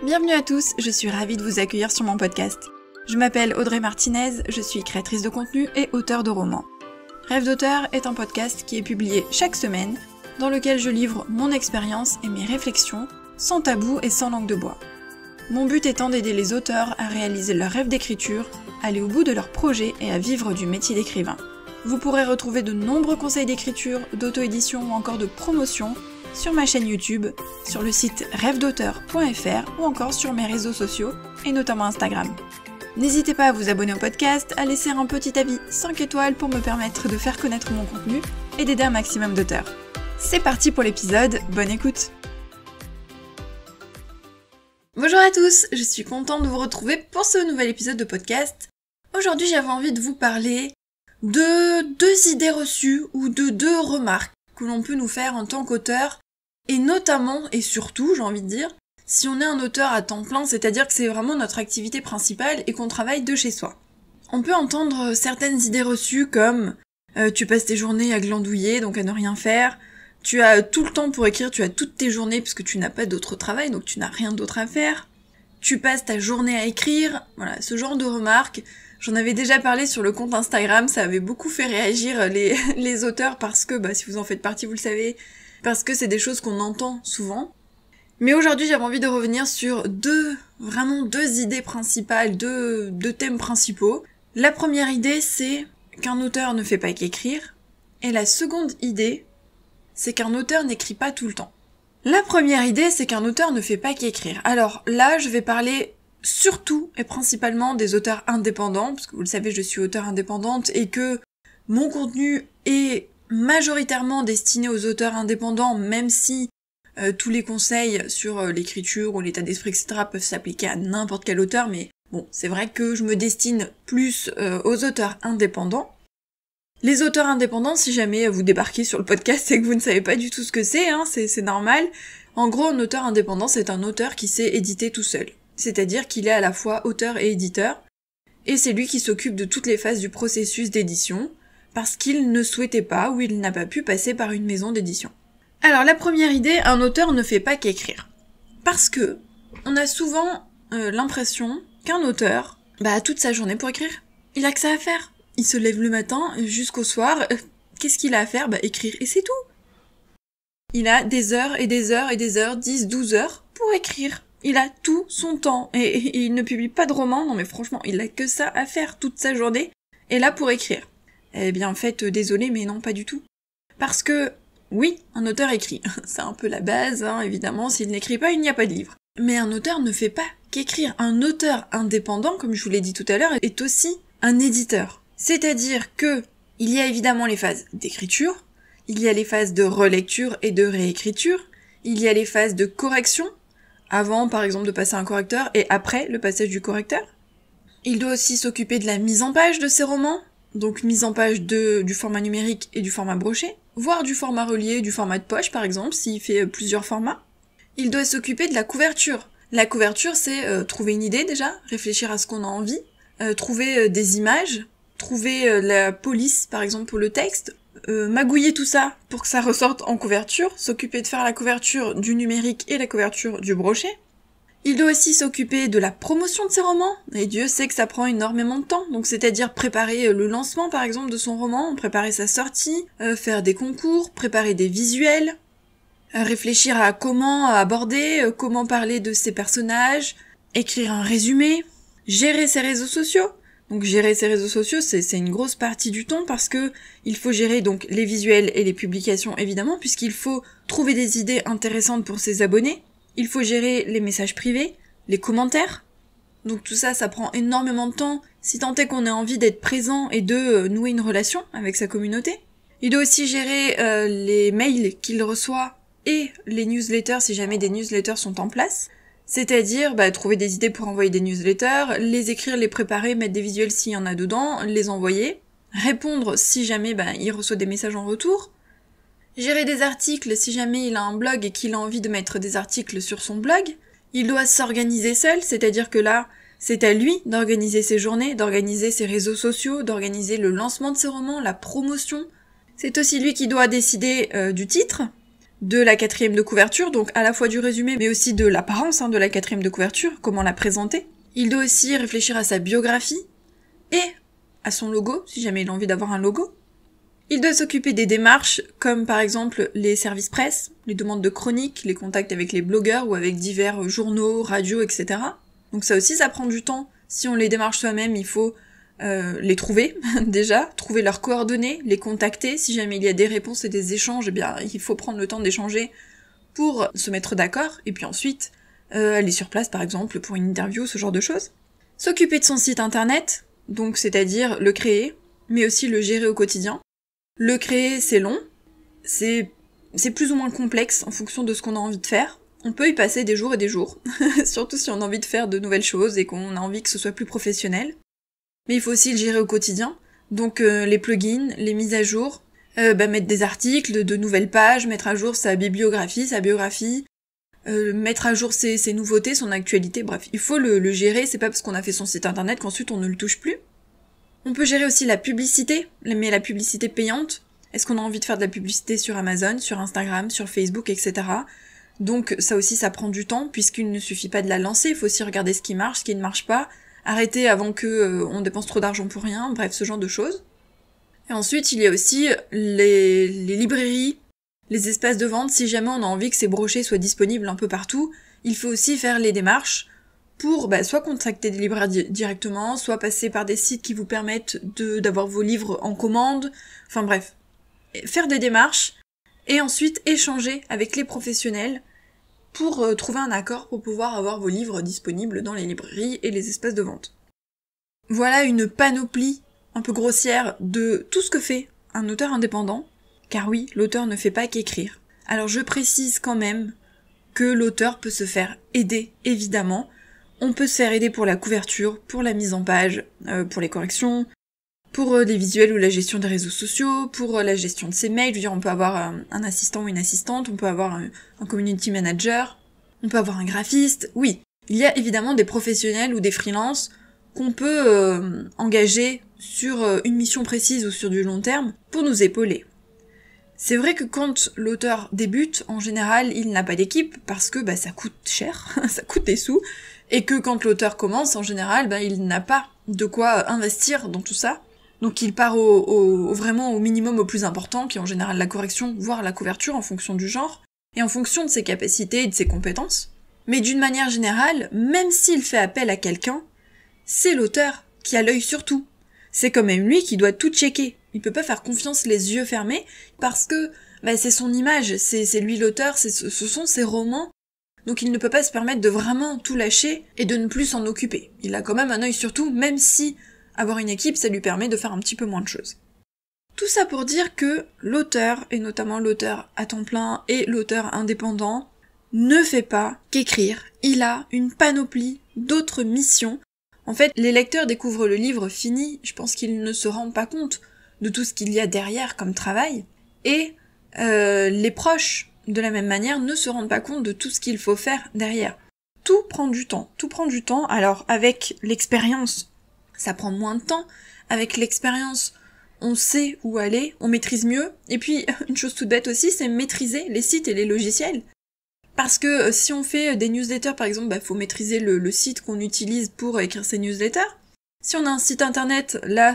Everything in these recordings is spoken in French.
Bienvenue à tous, je suis ravie de vous accueillir sur mon podcast. Je m'appelle Audrey Martinez, je suis créatrice de contenu et auteure de romans. Rêve d'auteur est un podcast qui est publié chaque semaine, dans lequel je livre mon expérience et mes réflexions, sans tabou et sans langue de bois. Mon but étant d'aider les auteurs à réaliser leur rêve d'écriture, aller au bout de leur projet et à vivre du métier d'écrivain. Vous pourrez retrouver de nombreux conseils d'écriture, d'auto-édition ou encore de promotion sur ma chaîne YouTube, sur le site rêvedauteur.fr ou encore sur mes réseaux sociaux et notamment Instagram. N'hésitez pas à vous abonner au podcast, à laisser un petit avis 5 étoiles pour me permettre de faire connaître mon contenu et d'aider un maximum d'auteurs. C'est parti pour l'épisode, bonne écoute! Bonjour à tous, je suis contente de vous retrouver pour ce nouvel épisode de podcast. Aujourd'hui j'avais envie de vous parler de 2 idées reçues ou de 2 remarques que l'on peut nous faire en tant qu'auteur, et notamment, et surtout, j'ai envie de dire, si on est un auteur à temps plein, c'est-à-dire que c'est vraiment notre activité principale et qu'on travaille de chez soi. On peut entendre certaines idées reçues comme tu passes tes journées à glandouiller, donc à ne rien faire, tu as tout le temps pour écrire, tu as toutes tes journées puisque tu n'as pas d'autre travail, donc tu n'as rien d'autre à faire, tu passes ta journée à écrire, voilà, ce genre de remarques. J'en avais déjà parlé sur le compte Instagram, ça avait beaucoup fait réagir les auteurs parce que, si vous en faites partie, vous le savez, parce que c'est des choses qu'on entend souvent. Mais aujourd'hui, j'avais envie de revenir sur vraiment deux idées principales, deux thèmes principaux. La première idée, c'est qu'un auteur ne fait pas qu'écrire. Et la seconde idée, c'est qu'un auteur n'écrit pas tout le temps. La première idée, c'est qu'un auteur ne fait pas qu'écrire. Alors là, je vais parler surtout et principalement des auteurs indépendants, parce que vous le savez, je suis auteure indépendante et que mon contenu est majoritairement destiné aux auteurs indépendants, même si tous les conseils sur l'écriture ou l'état d'esprit, etc. peuvent s'appliquer à n'importe quel auteur, mais bon, c'est vrai que je me destine plus aux auteurs indépendants. Les auteurs indépendants, si jamais vous débarquez sur le podcast et que vous ne savez pas du tout ce que c'est normal. En gros, un auteur indépendant, c'est un auteur qui sait éditer tout seul. C'est-à-dire qu'il est à la fois auteur et éditeur, et c'est lui qui s'occupe de toutes les phases du processus d'édition, parce qu'il ne souhaitait pas ou il n'a pas pu passer par une maison d'édition. Alors la première idée, un auteur ne fait pas qu'écrire. Parce que on a souvent l'impression qu'un auteur a toute sa journée pour écrire. Il a que ça à faire. Il se lève le matin jusqu'au soir, qu'est-ce qu'il a à faire ? Écrire, et c'est tout. Il a des heures et des heures et des heures, 10, 12 heures pour écrire. Il a tout son temps, et il ne publie pas de romans, non mais franchement, il a que ça à faire toute sa journée, et là pour écrire. Eh bien en fait, désolé, mais non, pas du tout. Parce que, oui, un auteur écrit, c'est un peu la base, évidemment, s'il n'écrit pas, il n'y a pas de livre. Mais un auteur ne fait pas qu'écrire. Un auteur indépendant, comme je vous l'ai dit tout à l'heure, est aussi un éditeur. C'est-à-dire que, il y a évidemment les phases d'écriture, il y a les phases de relecture et de réécriture, il y a les phases de correction, avant, par exemple, de passer un correcteur, et après le passage du correcteur. Il doit aussi s'occuper de la mise en page de ses romans, donc mise en page du format numérique et du format broché, voire du format relié, du format de poche, par exemple, s'il fait plusieurs formats. Il doit s'occuper de la couverture. La couverture, c'est trouver une idée déjà, réfléchir à ce qu'on a envie, trouver des images, trouver la police, par exemple, pour le texte, magouiller tout ça pour que ça ressorte en couverture, s'occuper de faire la couverture du numérique et la couverture du brochet. Il doit aussi s'occuper de la promotion de ses romans, et Dieu sait que ça prend énormément de temps, donc c'est-à-dire préparer le lancement par exemple de son roman, préparer sa sortie, faire des concours, préparer des visuels, réfléchir à comment aborder, comment parler de ses personnages, écrire un résumé, gérer ses réseaux sociaux. Donc gérer ses réseaux sociaux, c'est une grosse partie du temps parce que il faut gérer donc les visuels et les publications évidemment, puisqu'il faut trouver des idées intéressantes pour ses abonnés. Il faut gérer les messages privés, les commentaires. Donc tout ça, ça prend énormément de temps si tant est qu'on a envie d'être présent et de nouer une relation avec sa communauté. Il doit aussi gérer les mails qu'il reçoit et les newsletters si jamais des newsletters sont en place. C'est-à-dire trouver des idées pour envoyer des newsletters, les écrire, les préparer, mettre des visuels s'il y en a dedans, les envoyer, répondre si jamais il reçoit des messages en retour, gérer des articles si jamais il a un blog et qu'il a envie de mettre des articles sur son blog. Il doit s'organiser seul, c'est-à-dire que là, c'est à lui d'organiser ses journées, d'organiser ses réseaux sociaux, d'organiser le lancement de ses romans, la promotion. C'est aussi lui qui doit décider du titre, de la 4e de couverture, donc à la fois du résumé, mais aussi de l'apparence de la 4e de couverture, comment la présenter. Il doit aussi réfléchir à sa biographie, et à son logo, si jamais il a envie d'avoir un logo. Il doit s'occuper des démarches, comme par exemple les services presse, les demandes de chroniques, les contacts avec les blogueurs ou avec divers journaux, radios, etc. Donc ça aussi, ça prend du temps. Si on les démarche soi-même, il faut les trouver, déjà, trouver leurs coordonnées, les contacter. Si jamais il y a des réponses et des échanges, eh bien, il faut prendre le temps d'échanger pour se mettre d'accord, et puis ensuite, aller sur place, par exemple, pour une interview, ce genre de choses. S'occuper de son site internet, donc c'est-à-dire le créer, mais aussi le gérer au quotidien. Le créer, c'est long, c'est plus ou moins complexe en fonction de ce qu'on a envie de faire. On peut y passer des jours et des jours, surtout si on a envie de faire de nouvelles choses et qu'on a envie que ce soit plus professionnel. Mais il faut aussi le gérer au quotidien, donc les plugins, les mises à jour, mettre des articles, de nouvelles pages, mettre à jour sa bibliographie, sa biographie, mettre à jour ses nouveautés, son actualité, bref, il faut le gérer, c'est pas parce qu'on a fait son site internet qu'ensuite on ne le touche plus. On peut gérer aussi la publicité, mais la publicité payante. Est-ce qu'on a envie de faire de la publicité sur Amazon, sur Instagram, sur Facebook, etc. Donc ça aussi, ça prend du temps, puisqu'il ne suffit pas de la lancer, il faut aussi regarder ce qui marche, ce qui ne marche pas, arrêter avant que on dépense trop d'argent pour rien, bref, ce genre de choses. Et ensuite, il y a aussi les librairies, les espaces de vente. Si jamais on a envie que ces brochets soient disponibles un peu partout, il faut aussi faire les démarches pour soit contacter des libraires directement, soit passer par des sites qui vous permettent d'avoir vos livres en commande, enfin bref, faire des démarches, et ensuite échanger avec les professionnels pour trouver un accord pour pouvoir avoir vos livres disponibles dans les librairies et les espaces de vente. Voilà une panoplie un peu grossière de tout ce que fait un auteur indépendant, car oui, l'auteur ne fait pas qu'écrire. Alors je précise quand même que l'auteur peut se faire aider, évidemment. On peut se faire aider pour la couverture, pour la mise en page, pour les corrections, pour les visuels ou la gestion des réseaux sociaux, pour la gestion de ses mails. Je veux dire, on peut avoir un assistant ou une assistante, on peut avoir un community manager, on peut avoir un graphiste. Oui, il y a évidemment des professionnels ou des freelances qu'on peut engager sur une mission précise ou sur du long terme pour nous épauler. C'est vrai que quand l'auteur débute, en général, il n'a pas d'équipe parce que ça coûte cher, ça coûte des sous, et que quand l'auteur commence, en général, il n'a pas de quoi investir dans tout ça. Donc il part vraiment au minimum, au plus important, qui est en général la correction, voire la couverture en fonction du genre, et en fonction de ses capacités et de ses compétences. Mais d'une manière générale, même s'il fait appel à quelqu'un, c'est l'auteur qui a l'œil sur tout. C'est quand même lui qui doit tout checker. Il peut pas faire confiance les yeux fermés, parce que c'est son image, c'est lui l'auteur, ce sont ses romans, donc il ne peut pas se permettre de vraiment tout lâcher et de ne plus s'en occuper. Il a quand même un œil sur tout, même si avoir une équipe, ça lui permet de faire un petit peu moins de choses. Tout ça pour dire que l'auteur, et notamment l'auteur à temps plein et l'auteur indépendant, ne fait pas qu'écrire. Il a une panoplie d'autres missions. En fait, les lecteurs découvrent le livre fini, je pense qu'ils ne se rendent pas compte de tout ce qu'il y a derrière comme travail, et les proches, de la même manière, ne se rendent pas compte de tout ce qu'il faut faire derrière. Tout prend du temps, alors avec l'expérience, ça prend moins de temps, avec l'expérience, on sait où aller, on maîtrise mieux, et puis une chose toute bête aussi, c'est maîtriser les sites et les logiciels. Parce que si on fait des newsletters par exemple, faut maîtriser le site qu'on utilise pour écrire ces newsletters. Si on a un site internet, là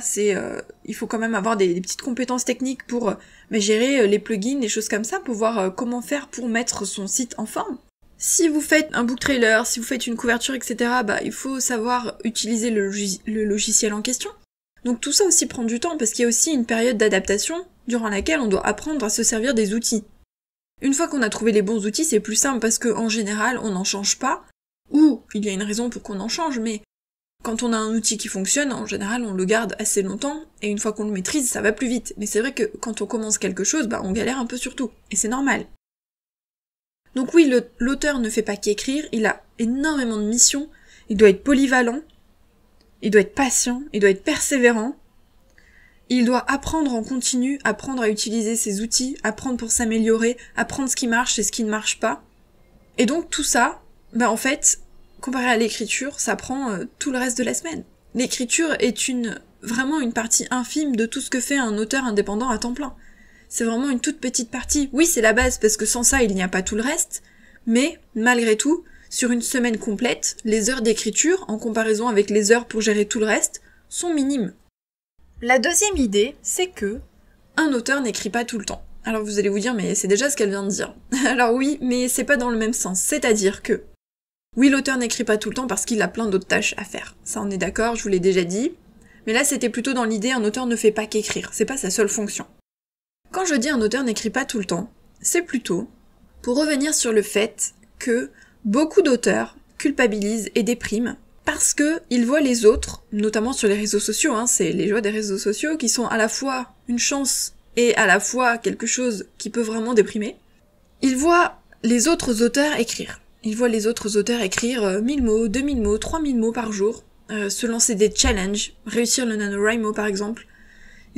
il faut quand même avoir des petites compétences techniques pour gérer les plugins, les choses comme ça, pour voir comment faire pour mettre son site en forme. Si vous faites un book trailer, si vous faites une couverture, etc., il faut savoir utiliser le logiciel en question. Donc tout ça aussi prend du temps, parce qu'il y a aussi une période d'adaptation durant laquelle on doit apprendre à se servir des outils. Une fois qu'on a trouvé les bons outils, c'est plus simple, parce qu'en général, on n'en change pas, ou il y a une raison pour qu'on en change, mais quand on a un outil qui fonctionne, en général, on le garde assez longtemps, et une fois qu'on le maîtrise, ça va plus vite. Mais c'est vrai que quand on commence quelque chose, on galère un peu sur tout, et c'est normal. Donc oui, l'auteur ne fait pas qu'écrire, il a énormément de missions, il doit être polyvalent, il doit être patient, il doit être persévérant, il doit apprendre en continu, apprendre à utiliser ses outils, apprendre pour s'améliorer, apprendre ce qui marche et ce qui ne marche pas. Et donc tout ça, en fait, comparé à l'écriture, ça prend tout le reste de la semaine. L'écriture est vraiment une partie infime de tout ce que fait un auteur indépendant à temps plein. c'est vraiment une toute petite partie. Oui, c'est la base, parce que sans ça, il n'y a pas tout le reste, mais malgré tout, sur une semaine complète, les heures d'écriture, en comparaison avec les heures pour gérer tout le reste, sont minimes. La deuxième idée, c'est que un auteur n'écrit pas tout le temps. Alors vous allez vous dire, mais c'est déjà ce qu'elle vient de dire. Alors oui, mais c'est pas dans le même sens, c'est-à-dire que oui, l'auteur n'écrit pas tout le temps parce qu'il a plein d'autres tâches à faire. Ça, on est d'accord, je vous l'ai déjà dit. Mais là, c'était plutôt dans l'idée, un auteur ne fait pas qu'écrire, c'est pas sa seule fonction. Quand je dis un auteur n'écrit pas tout le temps, c'est plutôt pour revenir sur le fait que beaucoup d'auteurs culpabilisent et dépriment parce que ils voient les autres, notamment sur les réseaux sociaux, c'est les joies des réseaux sociaux qui sont à la fois une chance et à la fois quelque chose qui peut vraiment déprimer. Ils voient les autres auteurs écrire. Ils voient les autres auteurs écrire 1000 mots, 2000 mots, 3000 mots par jour, se lancer des challenges, réussir le NaNoWriMo par exemple.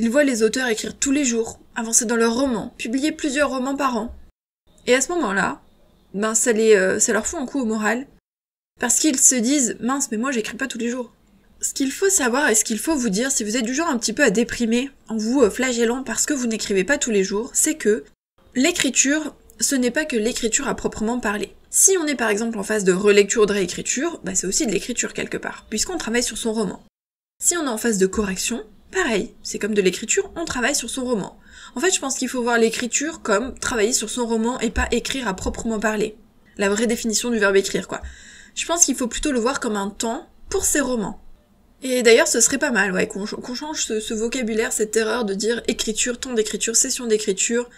Ils voient les auteurs écrire tous les jours, avancer dans leurs romans, publier plusieurs romans par an. Et à ce moment-là, ça leur fout un coup au moral, parce qu'ils se disent « mince, mais moi j'écris pas tous les jours ». Ce qu'il faut savoir et ce qu'il faut vous dire, si vous êtes du genre un petit peu à déprimer, en vous flagellant parce que vous n'écrivez pas tous les jours, c'est que l'écriture, ce n'est pas que l'écriture à proprement parler. Si on est par exemple en phase de relecture ou de réécriture, c'est aussi de l'écriture quelque part, puisqu'on travaille sur son roman. Si on est en phase de correction, pareil, c'est comme de l'écriture, on travaille sur son roman. En fait, je pense qu'il faut voir l'écriture comme travailler sur son roman et pas écrire à proprement parler. La vraie définition du verbe écrire, quoi. Je pense qu'il faut plutôt le voir comme un temps pour ses romans. Et d'ailleurs, ce serait pas mal, qu'on change ce vocabulaire, cette erreur de dire écriture, temps d'écriture, session d'écriture,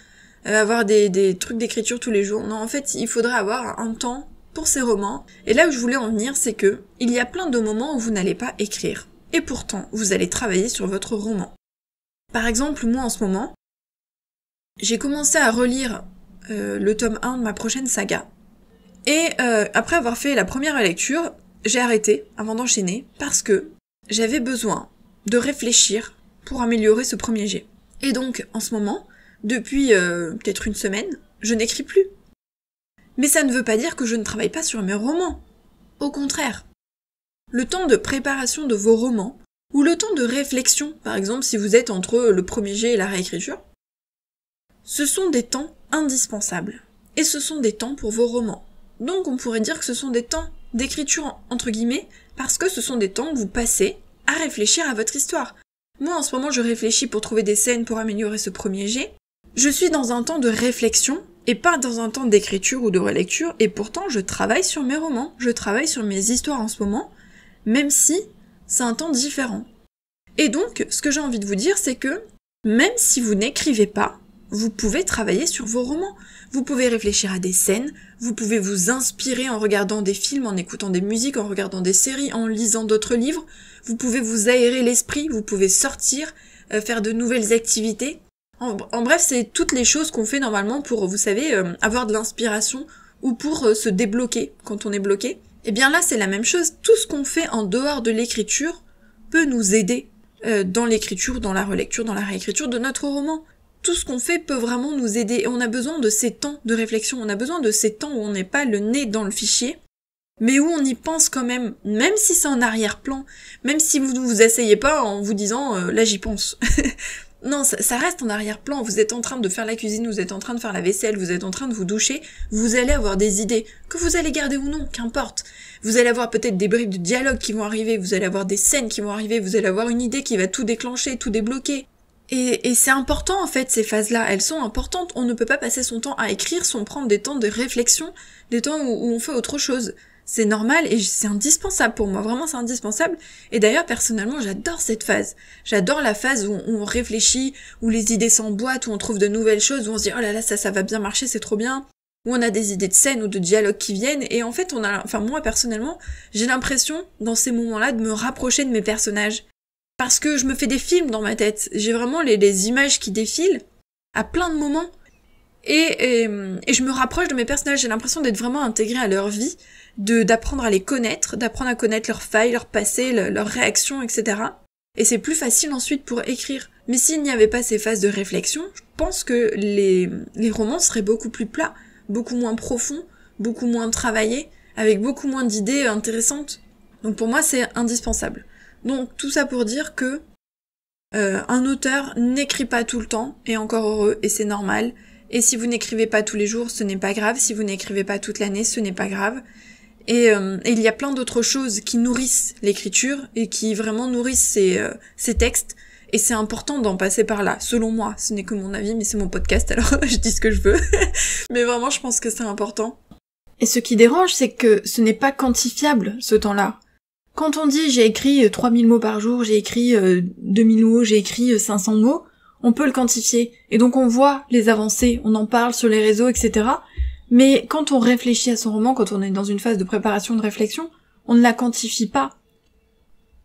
avoir des trucs d'écriture tous les jours. Non, en fait, il faudrait avoir un temps pour ses romans. Et là où je voulais en venir, c'est que il y a plein de moments où vous n'allez pas écrire. Et pourtant, vous allez travailler sur votre roman. Par exemple, moi en ce moment, j'ai commencé à relire le tome 1 de ma prochaine saga. Et après avoir fait la première lecture, j'ai arrêté avant d'enchaîner parce que j'avais besoin de réfléchir pour améliorer ce premier jet. Et donc, en ce moment, depuis peut-être une semaine, je n'écris plus. Mais ça ne veut pas dire que je ne travaille pas sur mes romans. Au contraire. Le temps de préparation de vos romans, ou le temps de réflexion, par exemple si vous êtes entre le premier jet et la réécriture, ce sont des temps indispensables. Et ce sont des temps pour vos romans. Donc on pourrait dire que ce sont des temps d'écriture entre guillemets, parce que ce sont des temps que vous passez à réfléchir à votre histoire. Moi en ce moment je réfléchis pour trouver des scènes pour améliorer ce premier jet. Je suis dans un temps de réflexion et pas dans un temps d'écriture ou de relecture, et pourtant je travaille sur mes romans, je travaille sur mes histoires en ce moment, même si c'est un temps différent. Et donc, ce que j'ai envie de vous dire, c'est que même si vous n'écrivez pas, vous pouvez travailler sur vos romans. Vous pouvez réfléchir à des scènes, vous pouvez vous inspirer en regardant des films, en écoutant des musiques, en regardant des séries, en lisant d'autres livres. Vous pouvez vous aérer l'esprit, vous pouvez sortir, faire de nouvelles activités. En bref, c'est toutes les choses qu'on fait normalement pour, vous savez, avoir de l'inspiration ou pour se débloquer quand on est bloqué. Et bien là, c'est la même chose. Tout ce qu'on fait en dehors de l'écriture peut nous aider dans l'écriture, dans la relecture, dans la réécriture de notre roman. Tout ce qu'on fait peut vraiment nous aider. Et on a besoin de ces temps de réflexion, on a besoin de ces temps où on n'est pas le nez dans le fichier, mais où on y pense quand même si c'est en arrière-plan, même si vous ne vous asseyez pas en vous disant là j'y pense. Non, ça reste en arrière-plan, vous êtes en train de faire la cuisine, vous êtes en train de faire la vaisselle, vous êtes en train de vous doucher, vous allez avoir des idées, que vous allez garder ou non, qu'importe. Vous allez avoir peut-être des bribes de dialogue qui vont arriver, vous allez avoir des scènes qui vont arriver, vous allez avoir une idée qui va tout déclencher, tout débloquer. Et c'est important en fait, ces phases-là, elles sont importantes, on ne peut pas passer son temps à écrire sans prendre des temps de réflexion, des temps où on fait autre chose. C'est normal et c'est indispensable pour moi, vraiment c'est indispensable. Et d'ailleurs, personnellement, j'adore cette phase. J'adore la phase où on réfléchit, où les idées s'emboîtent, où on trouve de nouvelles choses, où on se dit « Oh là là, ça va bien marcher, c'est trop bien », où on a des idées de scènes ou de dialogues qui viennent. Et en fait, moi personnellement, j'ai l'impression, dans ces moments-là, de me rapprocher de mes personnages. Parce que je me fais des films dans ma tête. J'ai vraiment les images qui défilent à plein de moments. Et je me rapproche de mes personnages, j'ai l'impression d'être vraiment intégrée à leur vie, d'apprendre à les connaître, d'apprendre à connaître leurs failles, leur passé, leurs réactions, etc. Et c'est plus facile ensuite pour écrire. Mais s'il n'y avait pas ces phases de réflexion, je pense que les romans seraient beaucoup plus plats, beaucoup moins profonds, beaucoup moins travaillés, avec beaucoup moins d'idées intéressantes. Donc pour moi c'est indispensable. Donc tout ça pour dire que Un auteur n'écrit pas tout le temps, et encore heureux, et c'est normal. Et si vous n'écrivez pas tous les jours, ce n'est pas grave. Si vous n'écrivez pas toute l'année, ce n'est pas grave. Et il y a plein d'autres choses qui nourrissent l'écriture et qui vraiment nourrissent ces textes. Et c'est important d'en passer par là, selon moi. Ce n'est que mon avis, mais c'est mon podcast, alors je dis ce que je veux. Mais vraiment, je pense que c'est important. Et ce qui dérange, c'est que ce n'est pas quantifiable, ce temps-là. Quand on dit j'ai écrit 3000 mots par jour, j'ai écrit 2000 mots, j'ai écrit 500 mots, on peut le quantifier. Et donc on voit les avancées, on en parle sur les réseaux, etc. Mais quand on réfléchit à son roman, quand on est dans une phase de préparation, de réflexion, on ne la quantifie pas.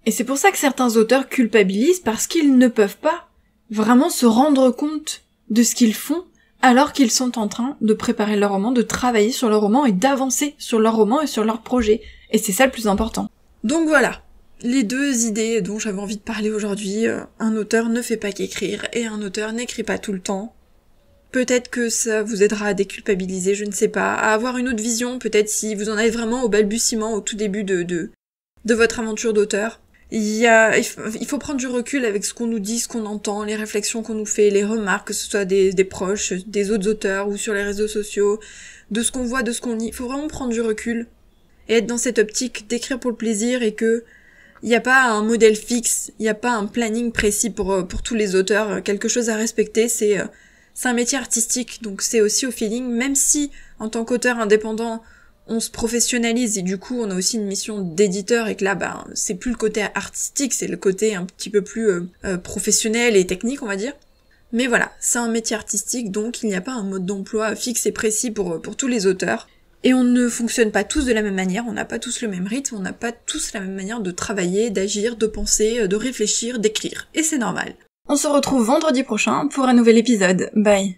Et c'est pour ça que certains auteurs culpabilisent parce qu'ils ne peuvent pas vraiment se rendre compte de ce qu'ils font alors qu'ils sont en train de préparer leur roman, de travailler sur leur roman et d'avancer sur leur roman et sur leur projet. Et c'est ça le plus important. Donc voilà, les deux idées dont j'avais envie de parler aujourd'hui. Un auteur ne fait pas qu'écrire et un auteur n'écrit pas tout le temps. Peut-être que ça vous aidera à déculpabiliser, je ne sais pas, à avoir une autre vision, peut-être si vous en êtes vraiment au balbutiement, au tout début de votre aventure d'auteur. Il faut prendre du recul avec ce qu'on nous dit, ce qu'on entend, les réflexions qu'on nous fait, les remarques, que ce soit des proches, des autres auteurs ou sur les réseaux sociaux, de ce qu'on voit, de ce qu'on lit. Il faut vraiment prendre du recul et être dans cette optique d'écrire pour le plaisir et que il n'y a pas un modèle fixe, il n'y a pas un planning précis pour tous les auteurs, quelque chose à respecter, c'est un métier artistique, donc c'est aussi au feeling, même si en tant qu'auteur indépendant, on se professionnalise et du coup on a aussi une mission d'éditeur et que là c'est plus le côté artistique, c'est le côté un petit peu plus professionnel et technique on va dire. Mais voilà, c'est un métier artistique donc il n'y a pas un mode d'emploi fixe et précis pour tous les auteurs. Et on ne fonctionne pas tous de la même manière, on n'a pas tous le même rythme, on n'a pas tous la même manière de travailler, d'agir, de penser, de réfléchir, d'écrire. Et c'est normal. On se retrouve vendredi prochain pour un nouvel épisode. Bye.